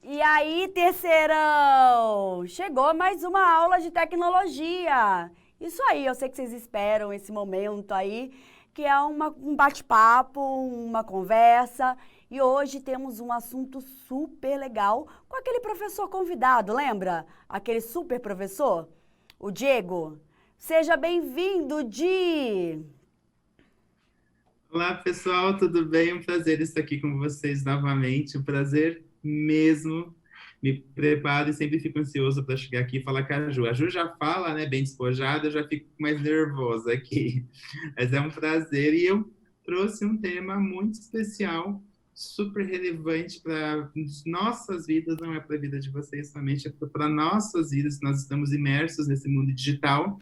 E aí, terceirão? Chegou mais uma aula de tecnologia. Isso aí, eu sei que vocês esperam esse momento aí, que é um bate-papo, uma conversa. E hoje temos um assunto super legal com aquele professor convidado, lembra? Aquele super professor, o Diego. Seja bem-vindo, Di! Olá, pessoal, tudo bem? Um prazer estar aqui com vocês novamente. Um prazer mesmo. Me preparo e sempre fico ansioso para chegar aqui e falar com a Ju. A Ju já fala, né, bem despojada, eu já fico mais nervosa aqui. Mas é um prazer e eu trouxe um tema muito especial, super relevante para nossas vidas, não é para a vida de vocês somente, é para nossas vidas. Nós estamos imersos nesse mundo digital.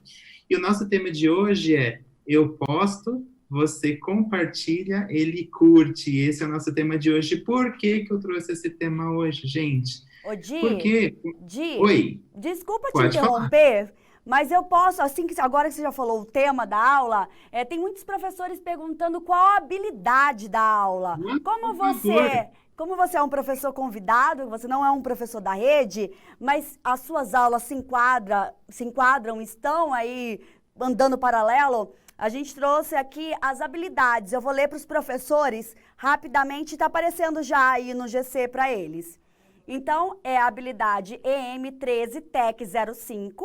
E o nosso tema de hoje é Eu Posto, você compartilha, ele curte. Esse é o nosso tema de hoje. Por que que eu trouxe esse tema hoje, gente? Ô, Di, Porque, Di, oi, desculpa te pode falar. interromper, mas eu posso, assim que agora que você já falou o tema da aula, tem muitos professores perguntando qual a habilidade da aula. Por favor. Como você é um professor convidado, você não é um professor da rede, mas as suas aulas se enquadram, estão aí andando paralelo, a gente trouxe aqui as habilidades. Eu vou ler para os professores rapidamente, está aparecendo já aí no GC para eles. Então, é a habilidade EM13 TEC 05,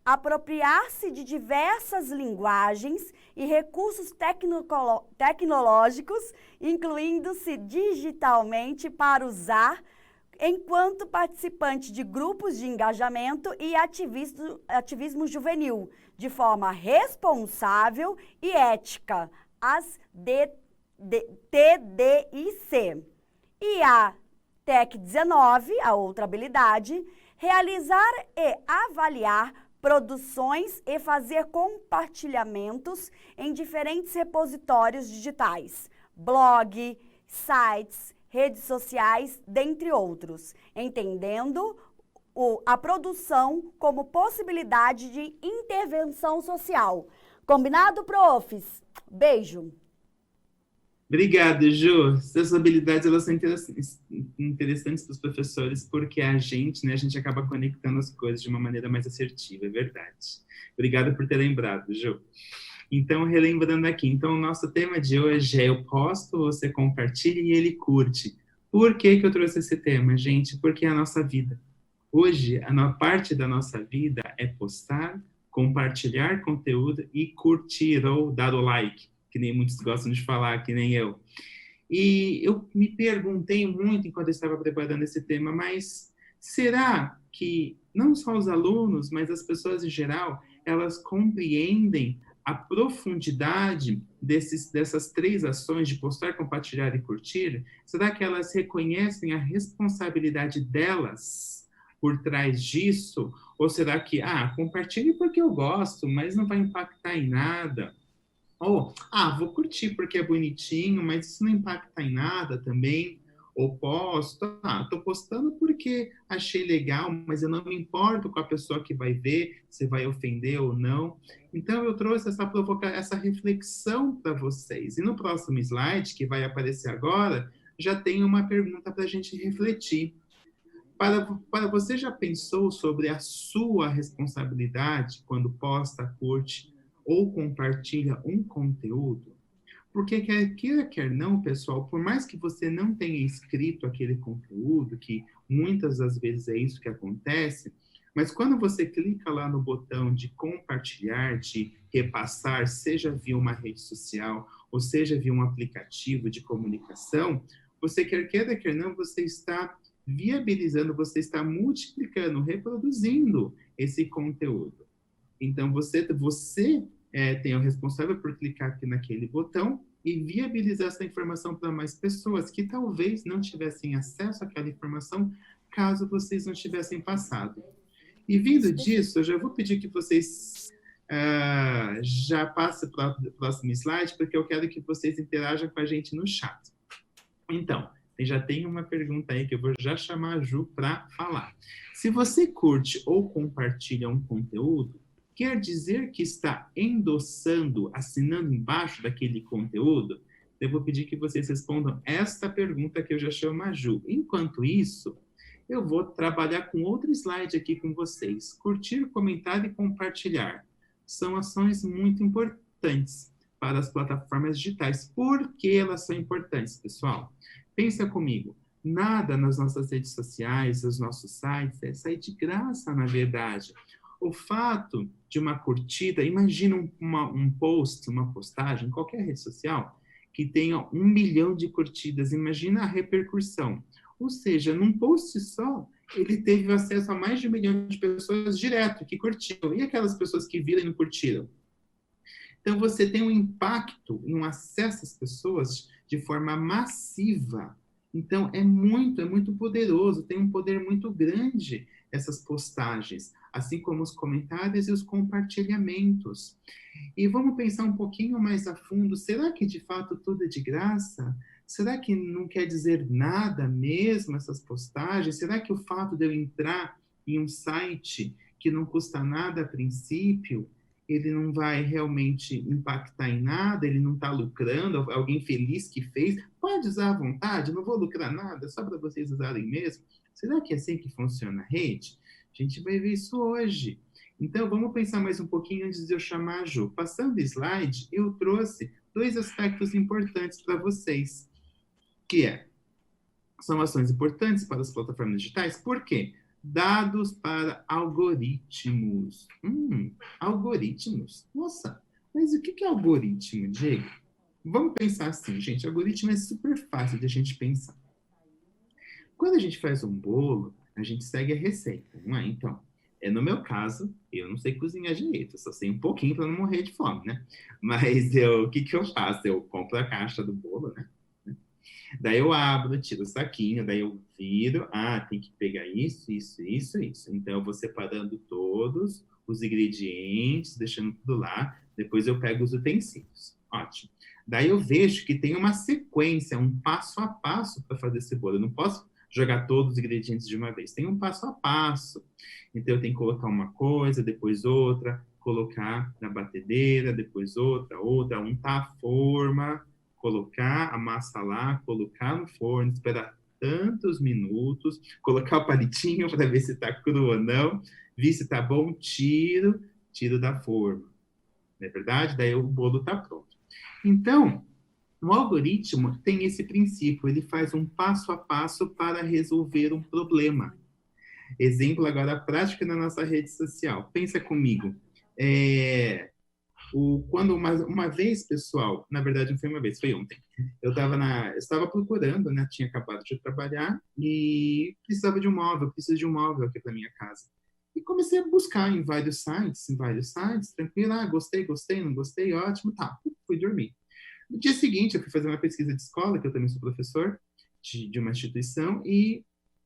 apropriar-se de diversas linguagens e recursos tecnológicos, incluindo-se digitalmente para usar enquanto participante de grupos de engajamento e ativismo juvenil, de forma responsável e ética, as TDIC. E a TEC 19, a outra habilidade, realizar e avaliar produções e fazer compartilhamentos em diferentes repositórios digitais, blog, sites, redes sociais, dentre outros, entendendo a produção como possibilidade de intervenção social. Combinado, profs? Beijo! Obrigado, Ju. Essas habilidades elas são interessantes para os professores porque a gente, né, a gente acaba conectando as coisas de uma maneira mais assertiva, é verdade. Obrigado por ter lembrado, Ju. Então, relembrando aqui, então o nosso tema de hoje é eu posto, você compartilha e ele curte. Por que que eu trouxe esse tema, gente? Porque é a nossa vida. Hoje, a maior parte da nossa vida é postar, compartilhar conteúdo e curtir ou dar o like, que nem muitos gostam de falar, que nem eu. E eu me perguntei muito enquanto eu estava preparando esse tema, mas será que não só os alunos, mas as pessoas em geral, elas compreendem a profundidade dessas três ações de postar, compartilhar e curtir? Será que elas reconhecem a responsabilidade delas por trás disso? Ou será que, compartilhe porque eu gosto, mas não vai impactar em nada? Ou, vou curtir porque é bonitinho, mas isso não impacta em nada também. Ou posto, tô postando porque achei legal, mas eu não me importo com a pessoa que vai ver, se vai ofender ou não. Então, eu trouxe essa reflexão para vocês. E no próximo slide, que vai aparecer agora, já tem uma pergunta para a gente refletir. Para você já pensou sobre a sua responsabilidade quando posta, curte ou compartilha um conteúdo? Porque quer queira, quer não, pessoal, por mais que você não tenha escrito aquele conteúdo, que muitas das vezes é isso que acontece, mas quando você clica lá no botão de compartilhar, de repassar, seja via uma rede social, ou seja via um aplicativo de comunicação, você quer queira, quer não, você está viabilizando, você está multiplicando, reproduzindo esse conteúdo. Então, você tem o responsável por clicar aqui naquele botão e viabilizar essa informação para mais pessoas que talvez não tivessem acesso àquela informação caso vocês não tivessem passado. E vindo disso, eu já vou pedir que vocês já passem para o próximo slide, porque eu quero que vocês interajam com a gente no chat. Então, já tem uma pergunta aí que eu vou já chamar a Ju para falar. Se você curte ou compartilha um conteúdo, quer dizer que está endossando, assinando embaixo daquele conteúdo? Eu vou pedir que vocês respondam esta pergunta que eu já chamo a Ju. Enquanto isso, Eu vou trabalhar com outro slide aqui com vocês. Curtir, comentar e compartilhar. São ações muito importantes para as plataformas digitais. Por que elas são importantes, pessoal? Pensa comigo. Nada nas nossas redes sociais, nos nossos sites, sai de graça, na verdade. O fato de uma curtida, imagina um post, uma postagem, qualquer rede social, que tenha 1 milhão de curtidas, imagina a repercussão. Ou seja, num post só, ele teve acesso a mais de 1 milhão de pessoas direto, que curtiram. E aquelas pessoas que viram e não curtiram? Então, você tem um impacto e um acesso às pessoas de forma massiva. Então, é muito poderoso, tem um poder muito grande essas postagens, assim como os comentários e os compartilhamentos. E vamos pensar um pouquinho mais a fundo, será que de fato tudo é de graça? Será que não quer dizer nada mesmo essas postagens? Será que o fato de eu entrar em um site que não custa nada a princípio, ele não vai realmente impactar em nada, ele não está lucrando, alguém feliz que fez? Pode usar à vontade, não vou lucrar nada, só para vocês usarem mesmo. Será que é assim que funciona a rede? A gente vai ver isso hoje. Então, vamos pensar mais um pouquinho antes de eu chamar a Ju. Passando o slide, eu trouxe 2 aspectos importantes para vocês, que são ações importantes para as plataformas digitais. Por quê? Dados para algoritmos. Algoritmos? Nossa, mas o que é algoritmo, Diego? Vamos pensar assim, gente. Algoritmo é super fácil de a gente pensar. Quando a gente faz um bolo, a gente segue a receita, não é? Então, no meu caso, eu não sei cozinhar direito, eu só sei um pouquinho para não morrer de fome, né? Mas o que eu faço? Eu compro a caixa do bolo, né? Daí eu abro, tiro o saquinho, daí eu viro, tem que pegar isso. Então eu vou separando todos os ingredientes, deixando tudo lá, depois eu pego os utensílios. Ótimo. Daí eu vejo que tem uma sequência, um passo a passo para fazer esse bolo. Eu não posso jogar todos os ingredientes de uma vez. Tem um passo a passo. Então eu tenho que colocar uma coisa, depois outra, colocar na batedeira, depois outra, untar a forma, colocar a massa lá, colocar no forno, esperar tantos minutos, colocar o palitinho para ver se está cru ou não, ver se está bom, tiro da forma. Não é verdade? Daí o bolo está pronto. Então, o algoritmo tem esse princípio, ele faz um passo a passo para resolver um problema. Exemplo agora prático na nossa rede social. Pensa comigo. Quando uma vez, pessoal, na verdade não foi uma vez, foi ontem, eu estava procurando, né, tinha acabado de trabalhar e precisava de um móvel, preciso de um móvel aqui para minha casa. E comecei a buscar em vários sites, tranquilo, gostei, não gostei, ótimo, tá, fui dormir. No dia seguinte, eu fui fazer uma pesquisa de escola, que eu também sou professor de uma instituição, e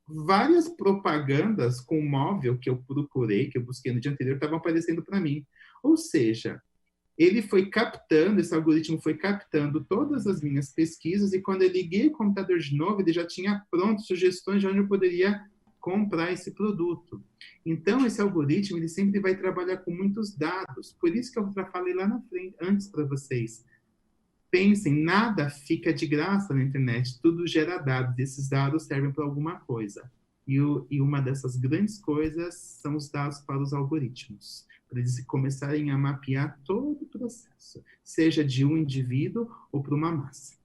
várias propagandas com móvel que eu procurei, que eu busquei no dia anterior, estavam aparecendo para mim. Ou seja, esse algoritmo foi captando todas as minhas pesquisas, e quando eu liguei o computador de novo, ele já tinha pronto sugestões de onde eu poderia comprar esse produto. Então, esse algoritmo, ele sempre vai trabalhar com muitos dados. Por isso que eu já falei lá na frente, antes para vocês. Pensem, nada fica de graça na internet, tudo gera dados, e esses dados servem para alguma coisa. E uma dessas grandes coisas são os dados para os algoritmos, para eles começarem a mapear todo o processo, seja de um indivíduo ou para uma massa.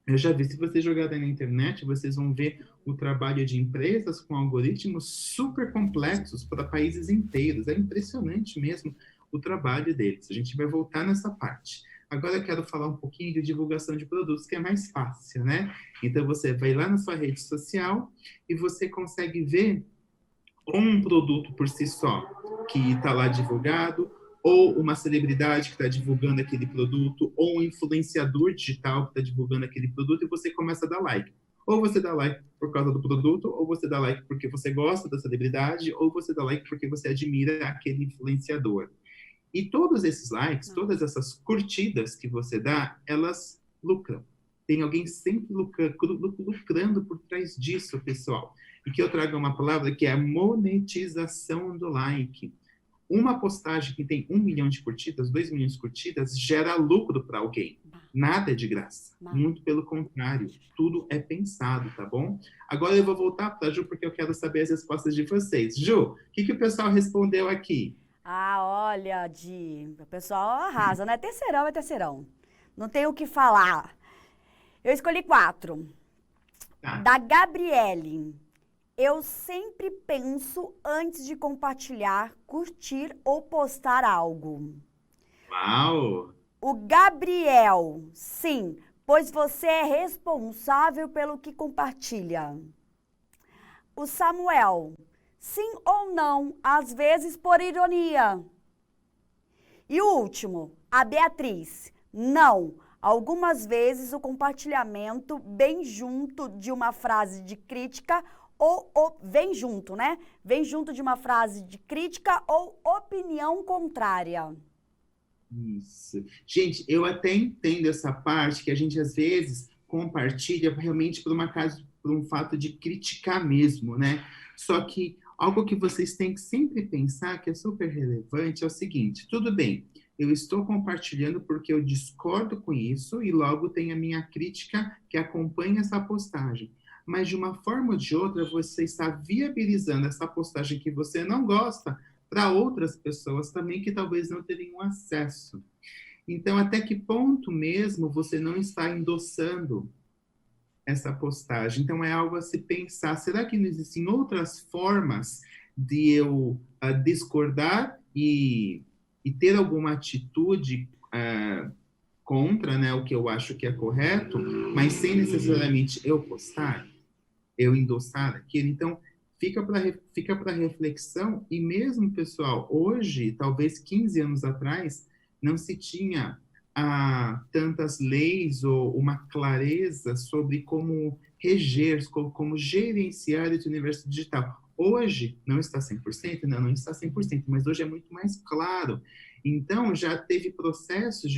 Eu já vi, se vocês jogarem na internet, vocês vão ver o trabalho de empresas com algoritmos super complexos para países inteiros. É impressionante mesmo o trabalho deles. A gente vai voltar nessa parte. Agora eu quero falar um pouquinho de divulgação de produtos, que é mais fácil, né? Então, você vai lá na sua rede social e você consegue ver um produto por si só, que está lá divulgado, ou uma celebridade que está divulgando aquele produto, ou um influenciador digital que está divulgando aquele produto, e você começa a dar like. Ou você dá like por causa do produto, ou você dá like porque você gosta da celebridade, ou você dá like porque você admira aquele influenciador. E todos esses likes, todas essas curtidas que você dá, elas lucram. Tem alguém sempre lucrando por trás disso, pessoal. E que eu trago uma palavra que é a monetização do like. uma postagem que tem 1 milhão de curtidas, 2 milhões de curtidas, gera lucro para alguém. Nada é de graça. Muito pelo contrário. Tudo é pensado, tá bom? Agora eu vou voltar para a Ju, porque eu quero saber as respostas de vocês. Ju, o que o pessoal respondeu aqui? Ah, olha, o pessoal arrasa, né? Terceirão é terceirão. Não tem o que falar. Eu escolhi 4. Tá. Da Gabriele. Eu sempre penso antes de compartilhar, curtir ou postar algo. Uau! O Gabriel, sim, pois você é responsável pelo que compartilha. O Samuel, sim ou não, às vezes por ironia. E o último, a Beatriz, não. Algumas vezes o compartilhamento vem junto de uma frase de crítica ou vem junto, né? Vem junto de uma frase de crítica ou opinião contrária. Isso. Gente, eu até entendo essa parte que a gente às vezes compartilha realmente por um fato de criticar mesmo, né? Só que algo que vocês têm que sempre pensar que é super relevante é o seguinte: tudo bem, eu estou compartilhando porque eu discordo com isso e logo tem a minha crítica que acompanha essa postagem. Mas de uma forma ou de outra, você está viabilizando essa postagem que você não gosta para outras pessoas também que talvez não teriam acesso. Então, até que ponto mesmo você não está endossando essa postagem? Então, é algo a se pensar. Será que não existem outras formas de eu discordar e ter alguma atitude contra, né, o que eu acho que é correto, mas sem necessariamente eu postar, eu endossar aquilo? Então, fica para reflexão. E mesmo, pessoal, hoje, talvez 15 anos atrás, não se tinha tantas leis ou uma clareza sobre como reger, como gerenciar esse universo digital. Hoje, não está 100%, não está 100%, mas hoje é muito mais claro. Então, já teve processos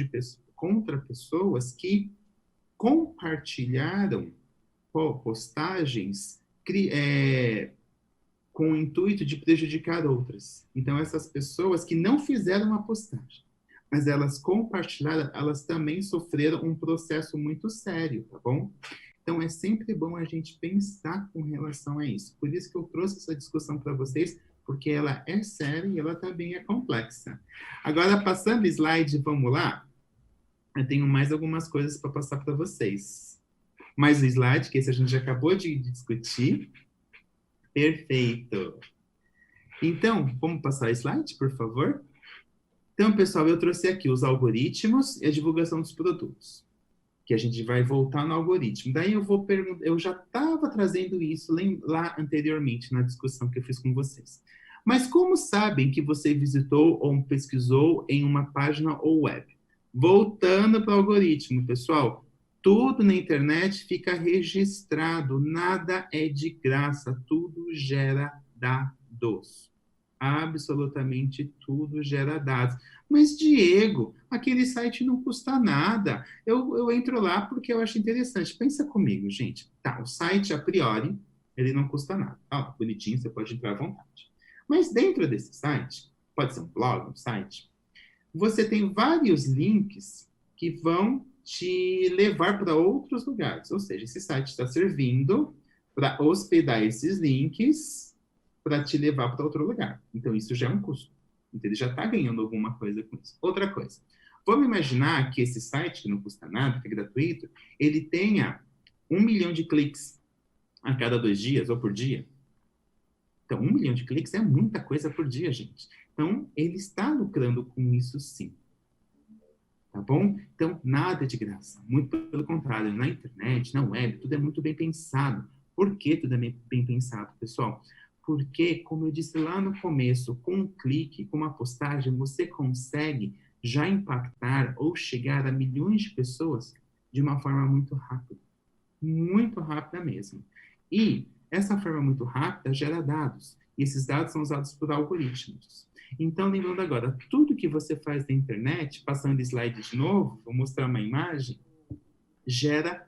contra pessoas que compartilharam postagens com o intuito de prejudicar outras. Então, essas pessoas que não fizeram uma postagem, mas elas compartilharam, elas também sofreram um processo muito sério, tá bom? Então, é sempre bom a gente pensar com relação a isso. Por isso que eu trouxe essa discussão para vocês, porque ela é séria e ela também é complexa. Agora, passando slide, vamos lá? Eu tenho mais algumas coisas para passar para vocês. Mais um slide, que esse a gente já acabou de discutir. Perfeito. Então, vamos passar o slide, por favor? Então, pessoal, eu trouxe aqui os algoritmos e a divulgação dos produtos, que a gente vai voltar no algoritmo. Daí eu vou perguntar, eu já estava trazendo isso lá anteriormente, na discussão que eu fiz com vocês. Mas como sabem que você visitou ou pesquisou em uma página ou web? Voltando para o algoritmo, pessoal, tudo na internet fica registrado, nada é de graça, tudo gera dados. Absolutamente tudo gera dados. Mas, Diego, aquele site não custa nada. Eu entro lá porque eu acho interessante. Pensa comigo, gente. Tá, o site, a priori, ele não custa nada. Tá, bonitinho, você pode entrar à vontade. Mas dentro desse site, pode ser um blog, um site, você tem vários links que vão te levar para outros lugares. Ou seja, esse site está servindo para hospedar esses links para te levar para outro lugar. Então, isso já é um custo. Então, ele já está ganhando alguma coisa com isso. Outra coisa. Vamos imaginar que esse site, que não custa nada, que é gratuito, ele tenha 1 milhão de cliques a cada 2 dias ou por dia. Então, 1 milhão de cliques é muita coisa por dia, gente. Então, ele está lucrando com isso, sim. Tá bom? Então, nada de graça. Muito pelo contrário, na internet, na web, tudo é muito bem pensado. Por que tudo é bem pensado, pessoal? Porque, como eu disse lá no começo, com um clique, com uma postagem, você consegue já impactar ou chegar a milhões de pessoas de uma forma muito rápida. Muito rápida mesmo. E essa forma muito rápida gera dados. E esses dados são usados por algoritmos. Então, lembrando agora, tudo que você faz na internet, passando slide de novo, vou mostrar uma imagem, gera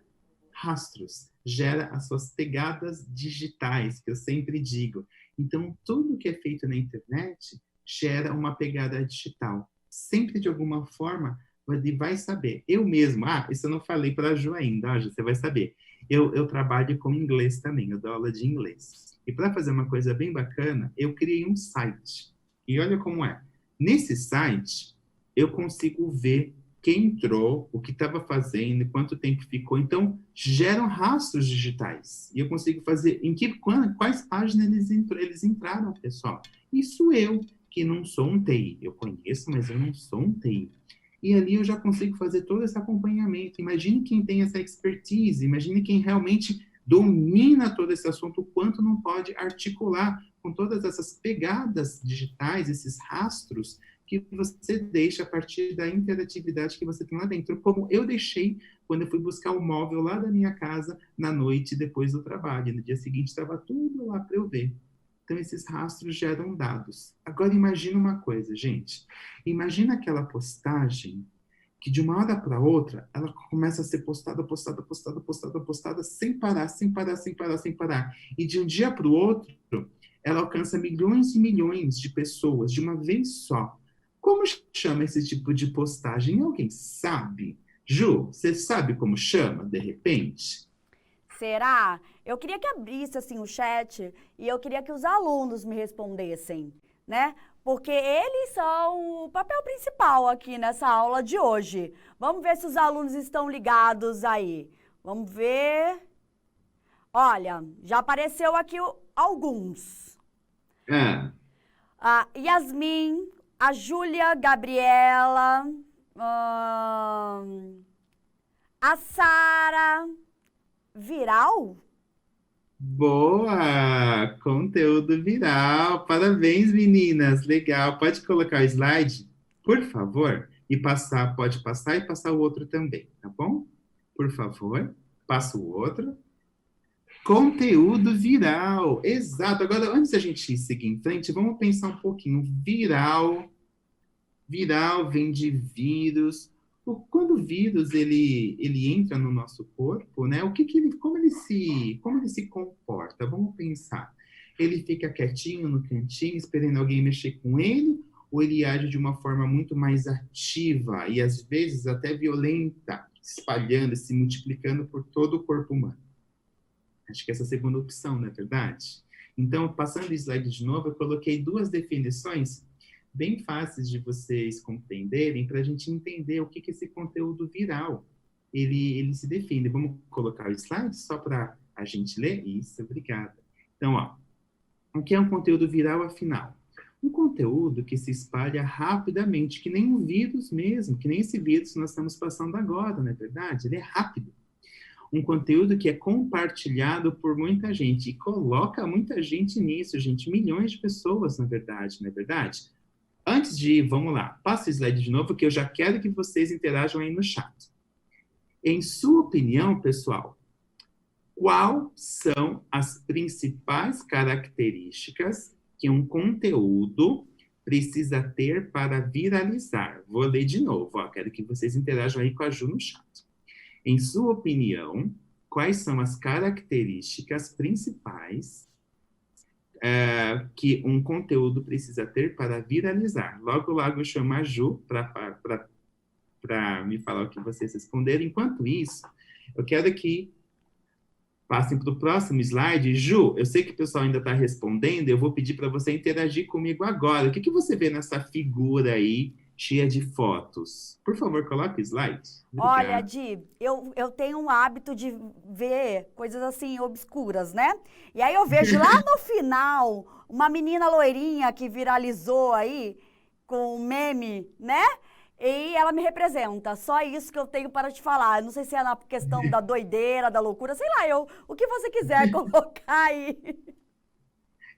rastros, gera as suas pegadas digitais, que eu sempre digo. Então, tudo que é feito na internet gera uma pegada digital. Sempre, de alguma forma, ele vai saber. Eu mesmo, isso eu não falei para a Ju ainda, Ju, você vai saber. Eu trabalho com inglês também, eu dou aula de inglês. E para fazer uma coisa bem bacana, eu criei um site. E olha como é. Nesse site, eu consigo ver quem entrou, o que estava fazendo, quanto tempo ficou. Então, geram rastros digitais. E eu consigo fazer quais páginas eles entraram, pessoal. Isso eu, que não sou um TI. Eu conheço, mas eu não sou um TI. E ali eu já consigo fazer todo esse acompanhamento. Imagine quem tem essa expertise, imagine quem realmente domina todo esse assunto, o quanto não pode articular com todas essas pegadas digitais, esses rastros que você deixa a partir da interatividade que você tem lá dentro, como eu deixei quando eu fui buscar o móvel lá da minha casa na noite depois do trabalho. No dia seguinte estava tudo lá para eu ver. Então, esses rastros geram dados. Agora, imagina uma coisa, gente. Imagina aquela postagem que de uma hora para outra, ela começa a ser postada, sem parar, sem parar, sem parar, sem parar. E de um dia para o outro, ela alcança milhões e milhões de pessoas de uma vez só. Como chama esse tipo de postagem? Alguém sabe? Ju, você sabe como chama, de repente? Será? Eu queria que abrisse assim o chat e eu queria que os alunos me respondessem, né? Porque eles são o papel principal aqui nessa aula de hoje. Vamos ver se os alunos estão ligados aí. Vamos ver. Olha, já apareceu aqui alguns. Ah, A Yasmin, a Júlia Gabriela, a Sara. Viral? boa! Conteúdo viral. Parabéns, meninas. Legal. Pode colocar o slide, por favor? E passar, pode passar e passar o outro também, tá bom? Por favor. Passa o outro. Conteúdo viral. Exato. Agora, antes da gente seguir em frente, vamos pensar um pouquinho. Viral vem de vírus. Quando o vírus ele entra no nosso corpo, né? Como ele se comporta? Vamos pensar. Ele fica quietinho no cantinho, esperando alguém mexer com ele, ou ele age de uma forma muito mais ativa e às vezes até violenta, espalhando, se multiplicando por todo o corpo humano? Acho que essa é a segunda opção, não é verdade? Então, passando o slide de novo, eu coloquei duas definições bem fáceis de vocês compreenderem para a gente entender o que esse conteúdo viral ele se define. Vamos colocar o slide só para a gente ler? Isso, obrigada. Então, o que é um conteúdo viral, afinal? Um conteúdo que se espalha rapidamente, que nem um vírus mesmo, que nem esse vírus que nós estamos passando agora, não é verdade? Ele é rápido. Um conteúdo que é compartilhado por muita gente e coloca muita gente nisso, gente, milhões de pessoas, na verdade, não é verdade? Antes de ir, vamos lá, passa o slide de novo, que eu já quero que vocês interajam aí no chat. Em sua opinião, pessoal, quais são as principais características que um conteúdo precisa ter para viralizar? Vou ler de novo, quero que vocês interajam aí com a Ju no chat. Em sua opinião, quais são as características principais que um conteúdo precisa ter para viralizar? Logo, logo eu chamo a Ju para me falar o que vocês responderam. Enquanto isso, eu quero que passem para o próximo slide. Ju, eu sei que o pessoal ainda está respondendo, eu vou pedir para você interagir comigo agora. O que você vê nessa figura aí, cheia de fotos? Por favor, coloque o slide. Obrigado. Olha, Di, eu tenho um hábito de ver coisas assim obscuras, né? E aí eu vejo lá no final uma menina loirinha que viralizou aí com um meme, né? E ela me representa. Só isso que eu tenho para te falar. Eu não sei se é na questão da doideira, da loucura, sei lá, o que você quiser colocar aí.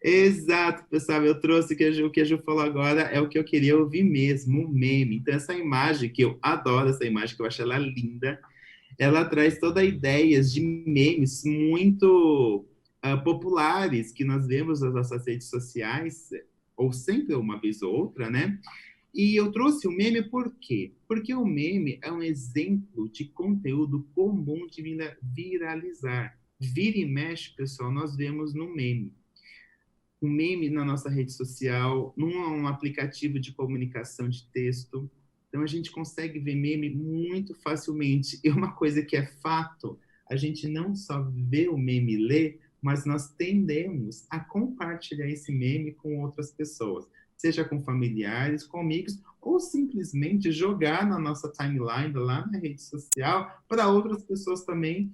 Exato, pessoal, eu trouxe o que a Ju falou agora, é o que eu queria ouvir mesmo, um meme. Então, essa imagem, que eu adoro essa imagem, que eu acho ela linda, ela traz toda a ideias de memes muito populares que nós vemos nas nossas redes sociais, ou sempre uma vez ou outra, né? E eu trouxe o meme por quê? Porque o meme é um exemplo de conteúdo comum de viralizar. Vira e mexe, pessoal, nós vemos no meme. um meme na nossa rede social, num aplicativo de comunicação de texto. Então, a gente consegue ver meme muito facilmente. E uma coisa que é fato, a gente não só vê o meme e lê, mas nós tendemos a compartilhar esse meme com outras pessoas, seja com familiares, com amigos, ou simplesmente jogar na nossa timeline, lá na rede social, para outras pessoas também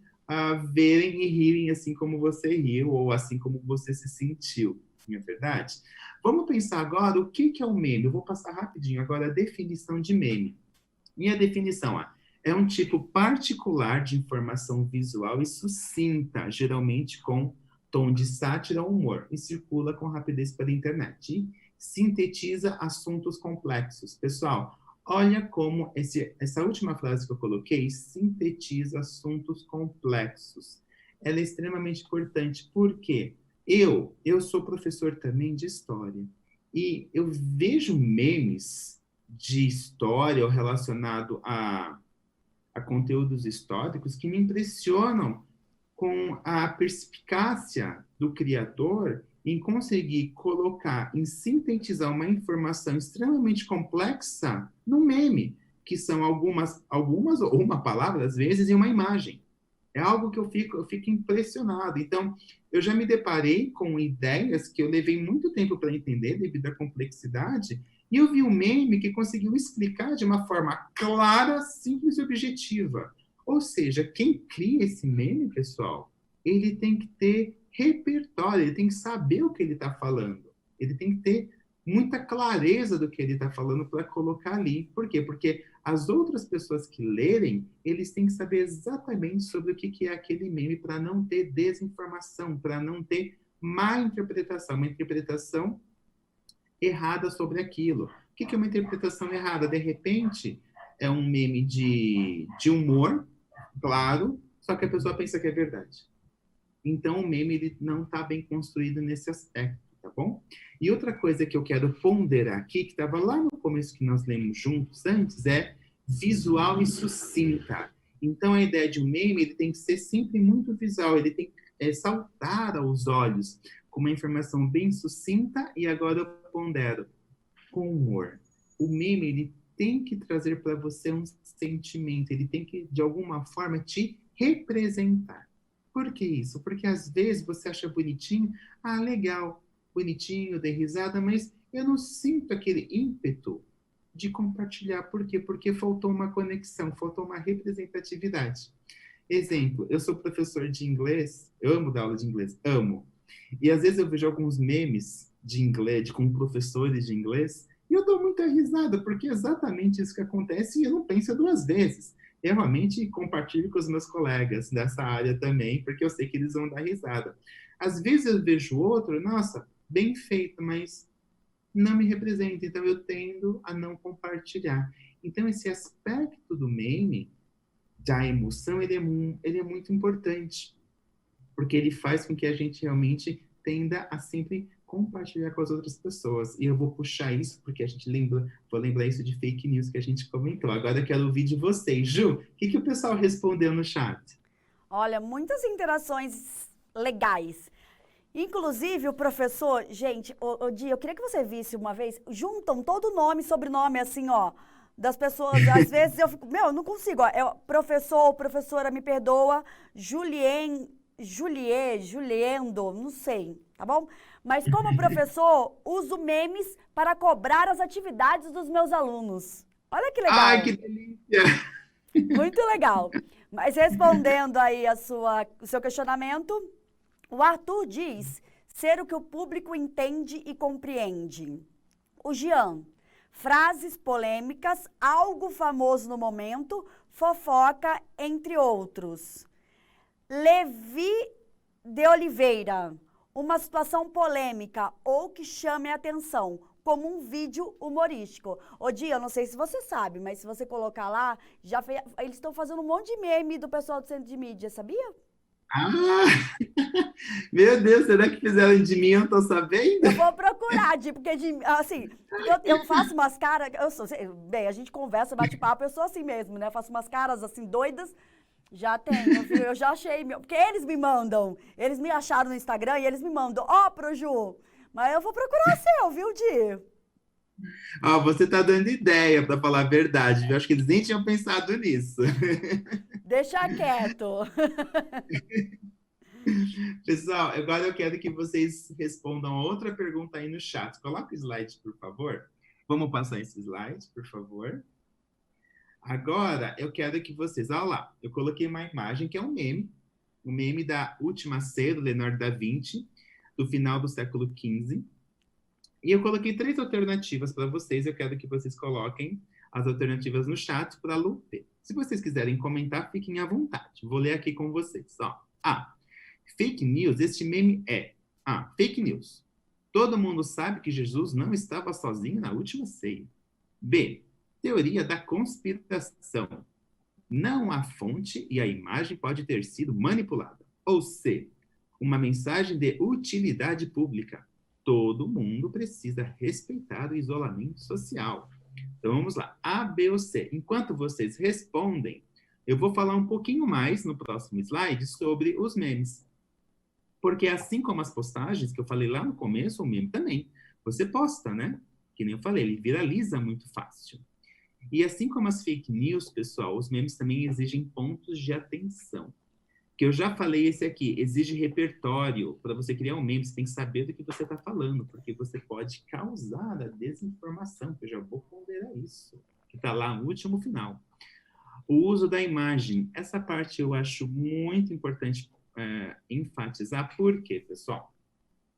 verem e rirem assim como você riu, ou assim como você se sentiu, não é verdade? Vamos pensar agora o que é um meme. Eu vou passar rapidinho agora a definição de meme. Minha definição é um tipo particular de informação visual e sucinta, geralmente com tom de sátira ou humor, e circula com rapidez pela internet. E sintetiza assuntos complexos. Pessoal, olha como essa última frase que eu coloquei, sintetiza assuntos complexos. Ela é extremamente importante, porque eu sou professor também de história, e eu vejo memes de história ou relacionado a conteúdos históricos que me impressionam com a perspicácia do criador em conseguir colocar, em sintetizar uma informação extremamente complexa num meme, que são algumas ou uma palavra, às vezes, e uma imagem. É algo que eu fico impressionado. Então, eu já me deparei com ideias que eu levei muito tempo para entender devido à complexidade, e eu vi um meme que conseguiu explicar de uma forma clara, simples e objetiva. Ou seja, quem cria esse meme, pessoal, ele tem que ter repertório, ele tem que saber o que ele está falando. Ele tem que ter muita clareza do que ele está falando para colocar ali. Por quê? Porque as outras pessoas que lerem, eles têm que saber exatamente sobre o que é aquele meme para não ter desinformação, para não ter má interpretação, uma interpretação errada sobre aquilo. O que é uma interpretação errada? De repente, é um meme de humor, claro, só que a pessoa pensa que é verdade. Então, o meme ele não está bem construído nesse aspecto, tá bom? E outra coisa que eu quero ponderar aqui, que estava lá no começo que nós lemos juntos antes, é visual e sucinta. Então, a ideia de um meme ele tem que ser sempre muito visual, ele tem que saltar aos olhos, com uma informação bem sucinta, e agora eu pondero, com humor. O meme ele tem que trazer para você um sentimento, ele tem que, de alguma forma, te representar. Por que isso? Porque às vezes você acha bonitinho, legal, bonitinho, dei risada, mas eu não sinto aquele ímpeto de compartilhar. Por quê? Porque faltou uma conexão, faltou uma representatividade. Exemplo, eu sou professor de inglês, eu amo dar aula de inglês, amo. E às vezes eu vejo alguns memes de inglês, com professores de inglês, e eu dou muita risada, porque é exatamente isso que acontece e eu não penso duas vezes. Eu realmente compartilho com os meus colegas dessa área também, porque eu sei que eles vão dar risada. Às vezes eu vejo outro, nossa, bem feito, mas não me representa, então eu tendo a não compartilhar. Então esse aspecto do meme, da emoção, ele é muito importante, porque ele faz com que a gente realmente tenda a sempre compartilhar com as outras pessoas. E eu vou puxar isso, porque vou lembrar isso de fake news que a gente comentou. Agora eu quero ouvir de vocês. Ju, o que o pessoal respondeu no chat? Olha, muitas interações legais. Inclusive, o professor, gente, Di, eu queria que você visse uma vez, juntam todo nome e sobrenome, assim, ó, das pessoas. Às vezes eu fico, eu não consigo, ó, professor ou professora, me perdoa, Juliendo, não sei, tá bom? Mas como professor, uso memes para cobrar as atividades dos meus alunos. Olha que legal. Ai, que delícia! Muito legal. Mas respondendo aí o seu questionamento, o Arthur diz ser o que o público entende e compreende. O Jean, frases polêmicas, algo famoso no momento, fofoca, entre outros. Levi de Oliveira, uma situação polêmica ou que chame a atenção, como um vídeo humorístico. Ô, Di, eu não sei se você sabe, mas se você colocar lá, eles estão fazendo um monte de meme do pessoal do Centro de Mídia, sabia? Meu Deus, será que fizeram de mim? Eu não tô sabendo? Eu vou procurar, Di, porque, assim, eu faço umas caras, bem, a gente conversa, bate papo, eu sou assim mesmo, né? Eu faço umas caras, assim, doidas. Já tenho, viu? Eu já achei, porque eles me mandam, eles me acharam no Instagram e eles me mandam, pro Ju, Mas eu vou procurar seu, viu, Di? Ah, você tá dando ideia, para falar a verdade, viu? Acho que eles nem tinham pensado nisso. Deixa quieto. Pessoal, agora eu quero que vocês respondam a outra pergunta aí no chat. Coloca o slide, por favor. Vamos passar esse slide, por favor. Agora, eu quero que vocês... Olha lá, eu coloquei uma imagem que é um meme da Última Ceia, do Leonardo da Vinci, do final do século XV. E eu coloquei 3 alternativas para vocês. Eu quero que vocês coloquem as alternativas no chat para a Lu ver. Se vocês quiserem comentar, fiquem à vontade. Vou ler aqui com vocês. Ó. A. Fake news. Este meme é... A. Fake news. Todo mundo sabe que Jesus não estava sozinho na última ceia. B. Teoria da conspiração. Não há fonte e a imagem pode ter sido manipulada. Ou C. Uma mensagem de utilidade pública. Todo mundo precisa respeitar o isolamento social. Então vamos lá, A, B ou C. Enquanto vocês respondem, eu vou falar um pouquinho mais no próximo slide sobre os memes. Porque assim como as postagens que eu falei lá no começo, o meme também. Você posta, né? Que nem eu falei, ele viraliza muito fácil. E assim como as fake news, pessoal, os memes também exigem pontos de atenção. Que eu já falei esse aqui, exige repertório. Para você criar um meme, você tem que saber do que você está falando, porque você pode causar a desinformação, que eu já vou ponderar isso, que está lá no último final. O uso da imagem, essa parte eu acho muito importante enfatizar. Por quê, pessoal?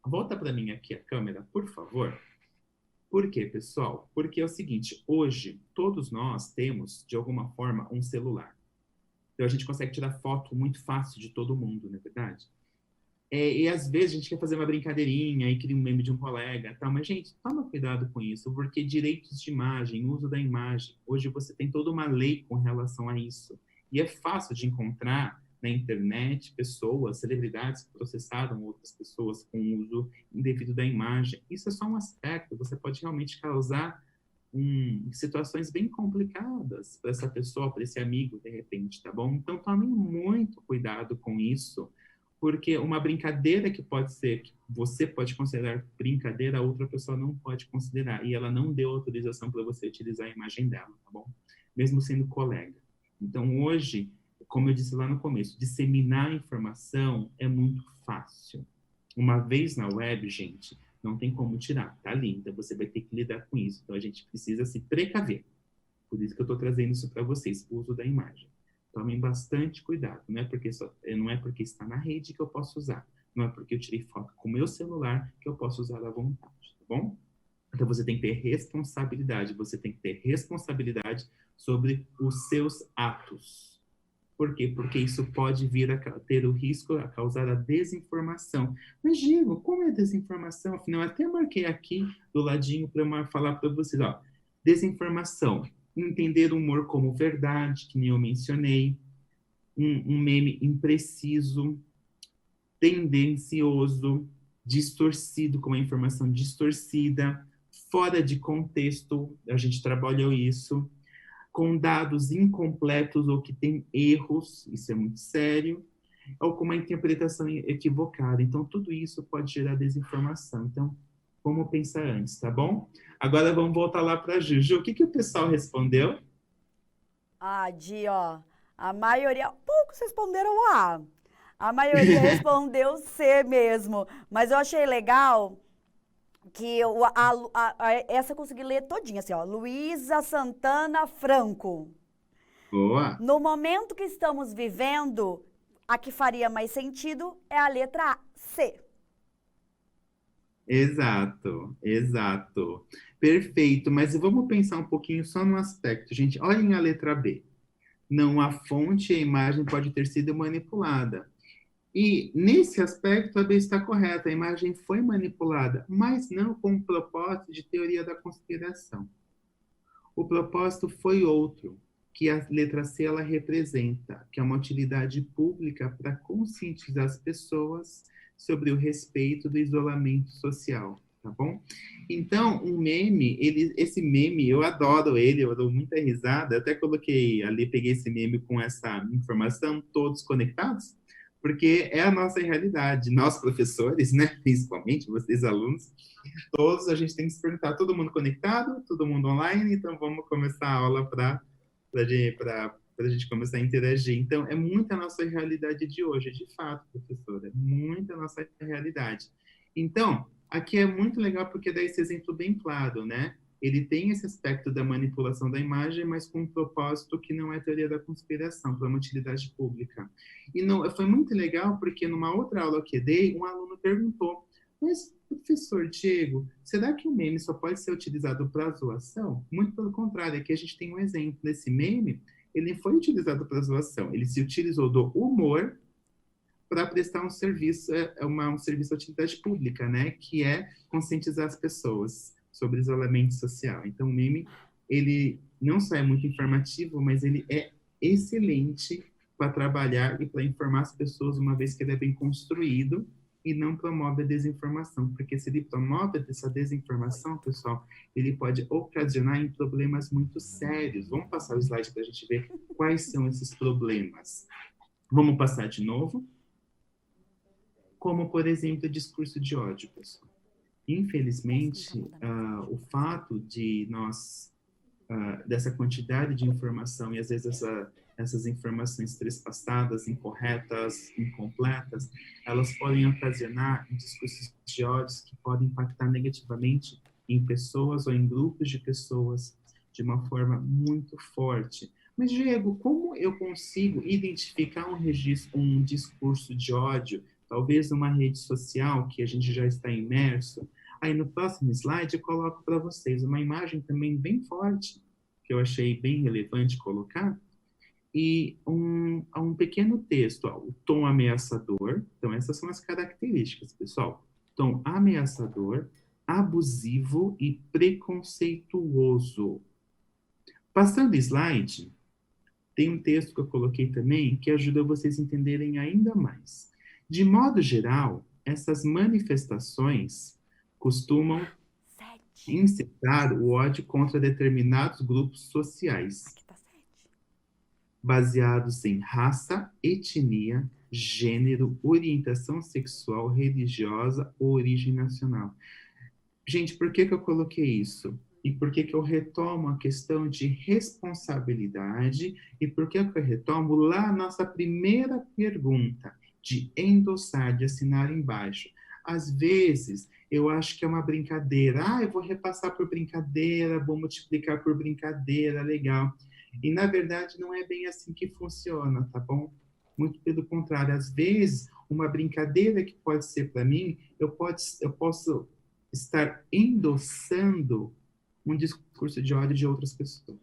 Volta para mim aqui a câmera, por favor. Por quê, pessoal? Porque é o seguinte, hoje todos nós temos, de alguma forma, um celular. Então, a gente consegue tirar foto muito fácil de todo mundo, não é verdade? E, às vezes, a gente quer fazer uma brincadeirinha e cria um meme de um colega, tal. Mas, gente, toma cuidado com isso, porque direitos de imagem, uso da imagem, hoje você tem toda uma lei com relação a isso. E é fácil de encontrar na internet pessoas, celebridades que processaram outras pessoas com uso indevido da imagem. Isso é só um aspecto, você pode realmente causar situações bem complicadas para essa pessoa, para esse amigo, de repente, tá bom? Então, tomem muito cuidado com isso, porque uma brincadeira que pode ser, que você pode considerar brincadeira, a outra pessoa não pode considerar, e ela não deu autorização para você utilizar a imagem dela, tá bom? Mesmo sendo colega. Então, hoje, como eu disse lá no começo, disseminar informação é muito fácil. Uma vez na web, gente, não tem como tirar, tá ali, então você vai ter que lidar com isso. Então a gente precisa se precaver. Por isso que eu estou trazendo isso para vocês, o uso da imagem. Tomem bastante cuidado, não é porque está na rede que eu posso usar, não é porque eu tirei foto com o meu celular que eu posso usar à vontade, tá bom? Então você tem que ter responsabilidade, você tem que ter responsabilidade sobre os seus atos. Por quê? Porque isso pode vir a ter o risco a causar a desinformação. Mas, Diego, como é desinformação? Afinal, eu até marquei aqui do ladinho para falar para vocês. Ó, desinformação. Entender o humor como verdade, que nem eu mencionei. Um meme impreciso, tendencioso, distorcido, com a informação distorcida, fora de contexto. A gente trabalhou isso. Com dados incompletos ou que tem erros, isso é muito sério, ou com uma interpretação equivocada. Então, tudo isso pode gerar desinformação. Então, vamos pensar antes, tá bom? Agora, vamos voltar lá para a Juju. O que o pessoal respondeu? Di, ó, a maioria, poucos responderam A. A maioria respondeu C mesmo. Mas eu achei legal que essa eu consegui ler todinha, assim, ó. Luísa Santana Franco. Boa! No momento que estamos vivendo, a que faria mais sentido é a letra C. Exato, exato. Perfeito, mas vamos pensar um pouquinho só no aspecto. Gente, olhem a letra B. Não há fonte e a imagem pode ter sido manipulada. E, nesse aspecto, a B está correta, a imagem foi manipulada, mas não com o propósito de teoria da conspiração. O propósito foi outro, que a letra C ela representa, que é uma utilidade pública para conscientizar as pessoas sobre o respeito do isolamento social, tá bom? Então, um meme, esse meme, eu adoro ele, eu dou muita risada, eu até coloquei ali, peguei esse meme com essa informação, todos conectados, porque é a nossa realidade. Nós, professores, né, principalmente, vocês, alunos, todos a gente tem que se perguntar, todo mundo conectado, todo mundo online, então vamos começar a aula para a gente começar a interagir. Então, é muito a nossa realidade de hoje, de fato, professora, é muito a nossa realidade. Então, aqui é muito legal porque dá esse exemplo bem claro, né? Ele tem esse aspecto da manipulação da imagem, mas com um propósito que não é teoria da conspiração, para uma utilidade pública. E não, foi muito legal porque numa outra aula que eu dei, um aluno perguntou, mas, professor Diego, será que o meme só pode ser utilizado para zoação? Muito pelo contrário, aqui a gente tem um exemplo desse meme, ele foi utilizado para zoação, ele se utilizou do humor para prestar um serviço, um serviço de utilidade pública, né, que é conscientizar as pessoas sobre isolamento social. Então, o meme, ele não só é muito informativo, mas ele é excelente para trabalhar e para informar as pessoas, uma vez que ele é bem construído e não promove a desinformação, porque se ele promove essa desinformação, pessoal, ele pode ocasionar em problemas muito sérios. Vamos passar o slide para a gente ver quais são esses problemas. Vamos passar de novo. Como, por exemplo, o discurso de ódio, pessoal. Infelizmente, o fato de nós, dessa quantidade de informação, e às vezes essas informações trespassadas, incorretas, incompletas, elas podem ocasionar discursos de ódio que podem impactar negativamente em pessoas ou em grupos de pessoas de uma forma muito forte. Mas, Diego, como eu consigo identificar um discurso de ódio, talvez numa rede social que a gente já está imerso? Aí no próximo slide eu coloco para vocês uma imagem também bem forte, que eu achei bem relevante colocar, e um pequeno texto, ó, o tom ameaçador. Então essas são as características, pessoal. Tom ameaçador, abusivo e preconceituoso. Passando o slide, tem um texto que eu coloquei também que ajuda vocês a entenderem ainda mais. De modo geral, essas manifestações costumam incitar o ódio contra determinados grupos sociais, baseados em raça, etnia, gênero, orientação sexual, religiosa ou origem nacional. Gente, por que eu coloquei isso? E por que eu retomo a questão de responsabilidade? E por que eu retomo lá a nossa primeira pergunta, de endossar, de assinar embaixo? Às vezes, eu acho que é uma brincadeira. Eu vou repassar por brincadeira, vou multiplicar por brincadeira, legal. E, na verdade, não é bem assim que funciona, tá bom? Muito pelo contrário. Às vezes, uma brincadeira que pode ser para mim, eu posso estar endossando um discurso de ódio de outras pessoas.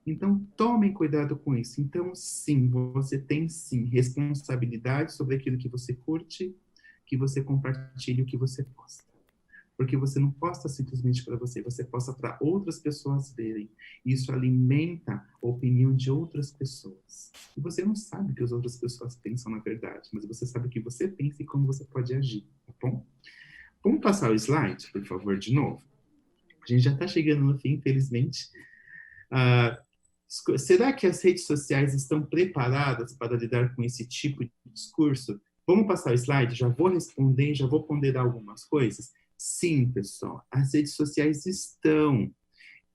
Então, tomem cuidado com isso. Então, sim, você tem, sim, responsabilidade sobre aquilo que você curte, que você compartilha, o que você posta. Porque você não posta simplesmente para você, você posta para outras pessoas verem. Isso alimenta a opinião de outras pessoas. E você não sabe o que as outras pessoas pensam na verdade, mas você sabe o que você pensa e como você pode agir, tá bom? Vamos passar o slide, por favor, de novo? A gente já está chegando no fim, infelizmente. Será que as redes sociais estão preparadas para lidar com esse tipo de discurso? Vamos passar o slide? Já vou responder, já vou ponderar algumas coisas. Sim, pessoal, as redes sociais estão.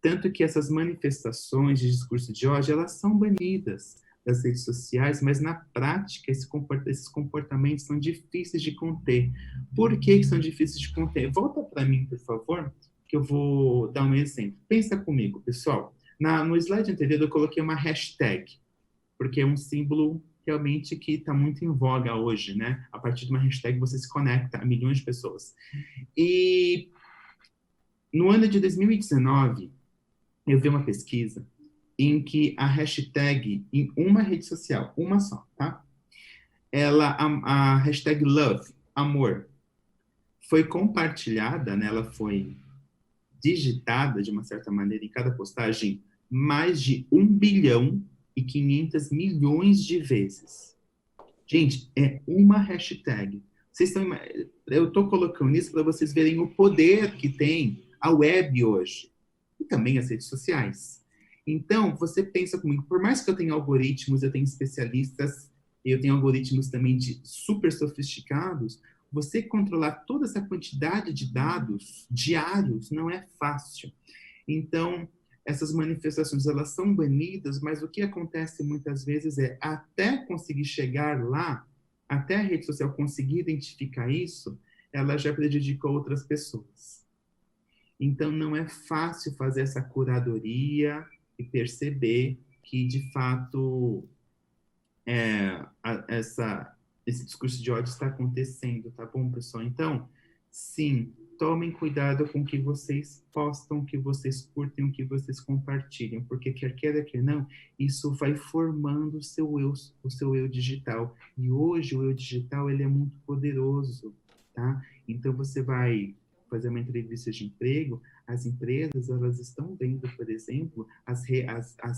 Tanto que essas manifestações de discurso de ódio, elas são banidas das redes sociais, mas na prática esses comportamentos são difíceis de conter. Por que são difíceis de conter? Volta para mim, por favor, que eu vou dar um exemplo. Pensa comigo, pessoal. No slide anterior eu coloquei uma hashtag, porque é um símbolo realmente que está muito em voga hoje, né? A partir de uma hashtag você se conecta a milhões de pessoas. E no ano de 2019, eu vi uma pesquisa em que a hashtag em uma rede social, uma só, tá? A hashtag love, amor, foi compartilhada, né? Ela foi digitada de uma certa maneira em cada postagem mais de 1,5 bilhão de vezes. Gente, é uma hashtag. Eu estou colocando isso para vocês verem o poder que tem a web hoje. E também as redes sociais. Então, você pensa comigo, por mais que eu tenha algoritmos, eu tenho especialistas, e eu tenho algoritmos também super sofisticados, você controlar toda essa quantidade de dados diários não é fácil. Então, essas manifestações, elas são banidas, mas o que acontece muitas vezes é, até conseguir chegar lá, até a rede social conseguir identificar isso, ela já prejudicou outras pessoas. Então, não é fácil fazer essa curadoria e perceber que, de fato, esse discurso de ódio está acontecendo, tá bom, pessoal? Então, sim, tomem cuidado com o que vocês postam, o que vocês curtem, o que vocês compartilham, porque quer queira, quer não, isso vai formando o seu eu digital. E hoje o eu digital, ele é muito poderoso, tá? Então, você vai fazer uma entrevista de emprego, as empresas, elas estão vendo, por exemplo, as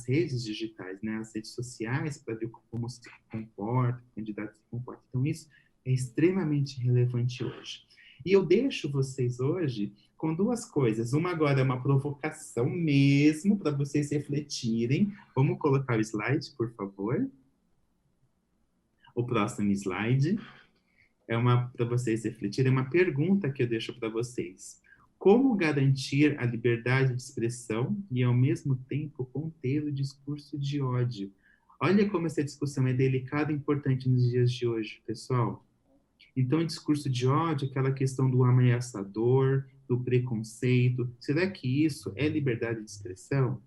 redes digitais, né, as redes sociais, para ver como se comporta, o candidato se comporta. Então, isso é extremamente relevante hoje. E eu deixo vocês hoje com duas coisas. Uma agora é uma provocação mesmo, para vocês refletirem. Vamos colocar o slide, por favor. O próximo slide. Para vocês refletirem, é uma pergunta que eu deixo para vocês. Como garantir a liberdade de expressão e, ao mesmo tempo, conter o discurso de ódio? Olha como essa discussão é delicada e importante nos dias de hoje, pessoal. Então, o discurso de ódio, aquela questão do ameaçador, do preconceito, será que isso é liberdade de expressão?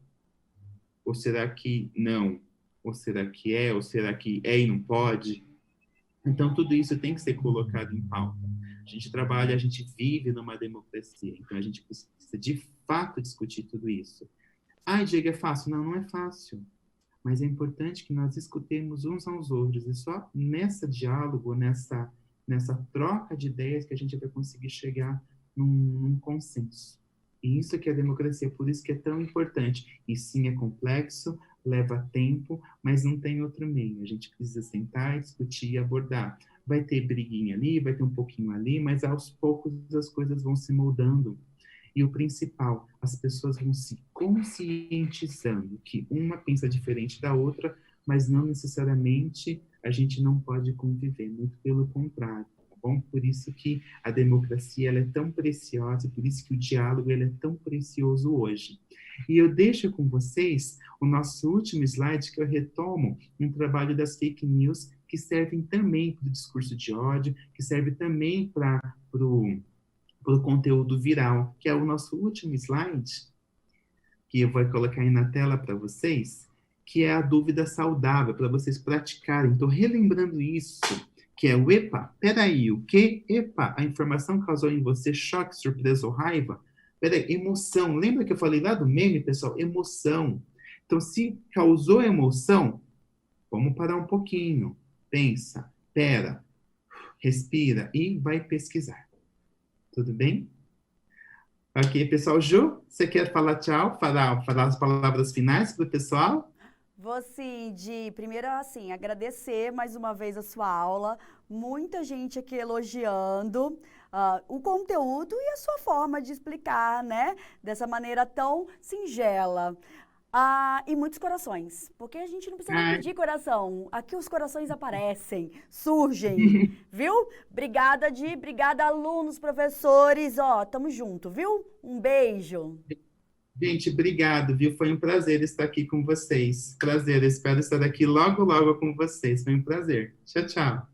Ou será que não? Ou será que é? Ou será que é e não pode? Então, tudo isso tem que ser colocado em pauta. A gente trabalha, a gente vive numa democracia, então a gente precisa, de fato, discutir tudo isso. Ai, Diego, é fácil? Não, não é fácil. Mas é importante que nós escutemos uns aos outros, e só nesse diálogo, nessa troca de ideias que a gente vai conseguir chegar num consenso. E isso que é a democracia, por isso que é tão importante. E sim, é complexo, leva tempo, mas não tem outro meio. A gente precisa sentar, discutir e abordar. Vai ter briguinha ali, vai ter um pouquinho ali, mas aos poucos as coisas vão se moldando. E o principal, as pessoas vão se conscientizando que uma pensa diferente da outra, mas não necessariamente a gente não pode conviver, muito pelo contrário. Bom, por isso que a democracia ela é tão preciosa, por isso que o diálogo ele é tão precioso hoje. E eu deixo com vocês o nosso último slide, que eu retomo um trabalho das fake news, que servem também para o discurso de ódio, que serve também para o conteúdo viral, que é o nosso último slide, que eu vou colocar aí na tela para vocês, que é a dúvida saudável, para vocês praticarem. Estou relembrando isso, que é o epa, peraí, o quê? Epa, a informação causou em você choque, surpresa ou raiva? Peraí, emoção. Lembra que eu falei lá do meme, pessoal? Emoção. Então, se causou emoção, vamos parar um pouquinho. Pensa, pera, respira e vai pesquisar. Tudo bem? Ok, pessoal. Ju, você quer falar tchau? Falar as palavras finais para o pessoal? Vou sim, primeiro assim, agradecer mais uma vez a sua aula, muita gente aqui elogiando o conteúdo e a sua forma de explicar, né, dessa maneira tão singela. E muitos corações, porque a gente não precisa nem pedir coração, aqui os corações aparecem, surgem, viu? Obrigada, obrigada alunos, professores, tamo junto, viu? Um beijo. Gente, obrigado, viu? Foi um prazer estar aqui com vocês. Prazer, eu espero estar aqui logo, logo com vocês. Foi um prazer. Tchau, tchau.